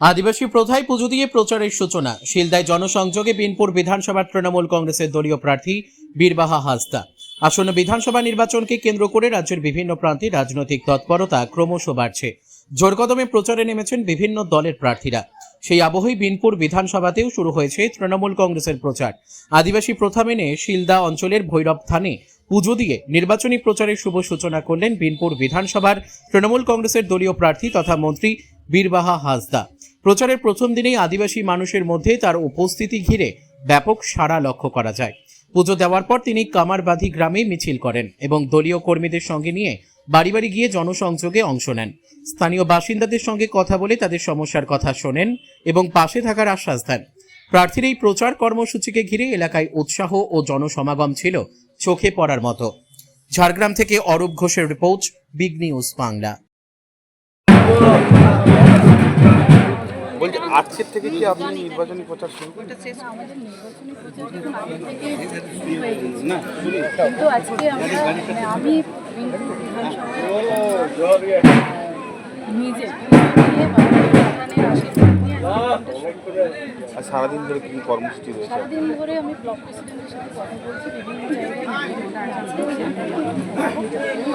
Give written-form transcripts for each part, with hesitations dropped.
আদিবাসী প্রথায় পুজো দিয়ে প্রচারের সূচনা। শিলদায় জনসংযোগে বিনপুর বিধানসভার তৃণমূল কংগ্রেসের দলীয় প্রার্থী বীরবাহা হাঁসদা। আসন্ন বিধানসভা নির্বাচনকে কেন্দ্র করে রাজ্যের বিভিন্ন প্রান্তে রাজনৈতিক তৎপরতা ক্রমশ বাড়ছে। জোরকদমে প্রচারে নেমেছেন বিভিন্ন দলের প্রার্থীরা। সেই আবহেই বিনপুর বিধানসভাতেও শুরু হয়েছে তৃণমূল কংগ্রেসের প্রচার। আদিবাসী প্রথা মেনে শিলদা অঞ্চলের ভৈরব থানে পুজো দিয়ে নির্বাচনী প্রচারের শুভ সূচনা করলেন বিনপুর বিধানসভার তৃণমূল কংগ্রেসের দলীয় প্রার্থী তথা মন্ত্রী বীরবাহা হাঁসদা। প্রচারের প্রথম দিনেই আদিবাসী মানুষের মধ্যে তার উপস্থিতি ঘিরে ব্যাপক সাড়া লক্ষ্য করা যায়। পুজো দেওয়ার পর তিনি কামারবাঁধি গ্রামে মিছিল করেন এবং দলীয় কর্মীদের সঙ্গে নিয়ে বাড়ি বাড়ি গিয়ে জনসংযোগে অংশ নেন। স্থানীয় বাসিন্দাদের সঙ্গে কথা বলে তাদের সমস্যার কথা শোনেন এবং পাশে থাকার আশ্বাস দেন। প্রার্থীর এই প্রচার কর্মসূচিকে ঘিরে এলাকায় উৎসাহ ও জনসমাগম ছিল চোখে পড়ার মতো। ঝাড়গ্রাম থেকে অরূপ ঘোষের রিপোর্ট, বিগ নিউজ বাংলা। বলছি আজকের থেকে কি আপনি নির্বাচনী প্রচার শুরু করতে কিন্তু আজকে আমি নিজে আর সারাদিন ধরে কি কর্মসূচি রয়েছে? সারাদিন ধরে আমি ব্লক প্রেসিডেন্টের সাথে কথা বলছি, বিভিন্ন জায়গায়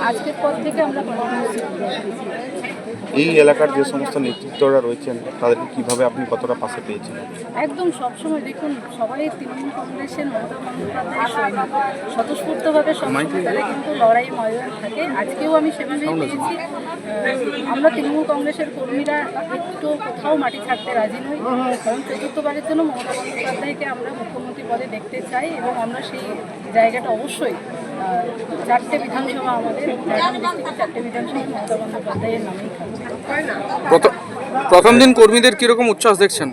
আজকের পর থেকে আমরা এই এলাকার যে সমস্ত নেতৃত্বরা রয়েছেন তাদেরকে কিভাবে আপনি কতটা পাশে পেয়েছেন? একদম সবসময় দেখুন, সবাই তৃণমূল কংগ্রেসের মমতা বন্দ্যোপাধ্যায় স্বতঃস্ফূর্তভাবে সবসময় তারা কিন্তু লড়াই ময়দান থাকে। আজকেও আমি সেভাবেই পেয়েছি। আমরা তৃণমূল কংগ্রেসের কর্মীরা একটু কোথাও মাটি ছাড়তে রাজি নই, কারণ চতুর্থবারের জন্য মমতা বন্দ্যোপাধ্যায়কে আমরা মুখ্যমন্ত্রী পদে দেখতে চাই এবং আমরা সেই জায়গাটা অবশ্যই চারটে বিধানসভা আমাদের চারটে বিধানসভা মমতা বন্দ্যোপাধ্যায়ের নামেই থাকছে। প্রথম দিন কর্মীদের কিরকম উচ্ছ্বাস দেখছেন?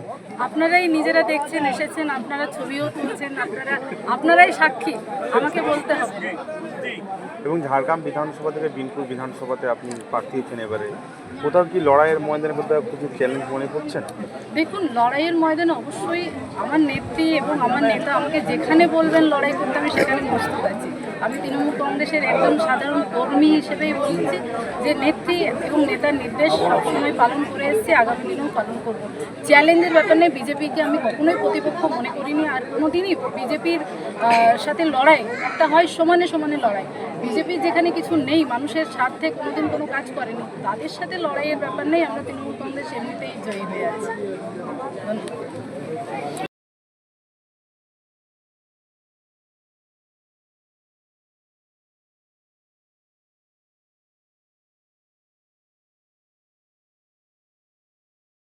আপনারাই নিজেরা দেখছেন, এসেছেন, আপনারা ছবিও তুলছেন, আপনারাই সাক্ষী, আমাকে বলতে হবে। এবং ঝাড়গ্রাম বিধানসভা থেকে বিনপুর বিধানসভাতে আপনি প্রার্থী হয়েছেন, এবারে কোথাও কি লড়াইয়ের ময়দানের মধ্যে কিছু চ্যালেঞ্জ মনে করছেন? দেখুন, লড়াইয়ের ময়দানে অবশ্যই আমার নেত্রী এবং আমার নেতা আমাকে যেখানে বলবেন লড়াই করতে আমি সেখানে প্রস্তুত আছি। আমি তৃণমূল কংগ্রেসের একজন সাধারণ কর্মী হিসেবেই বলছি যে নেত্রী এবং নেতার নির্দেশ সবসময় পালন করে এসেছি, আগামী দিনেও পালন করব। চ্যালেঞ্জের ব্যাপারে বিজেপিকে আমি কখনোই প্রতিপক্ষ মনে করিনি, আর কোনোদিনই বিজেপির সাথে লড়াই একটা হয় সমানে সমানে লড়াই। বিজেপির যেখানে কিছু নেই, মানুষের স্বার্থে কোনোদিন কোনো কাজ করেনি, তাদের সাথে লড়াইয়ের ব্যাপার নেই। আমরা তৃণমূল কংগ্রেস এমনিতেই জয়ী হয়ে আছি। ধন্যবাদ।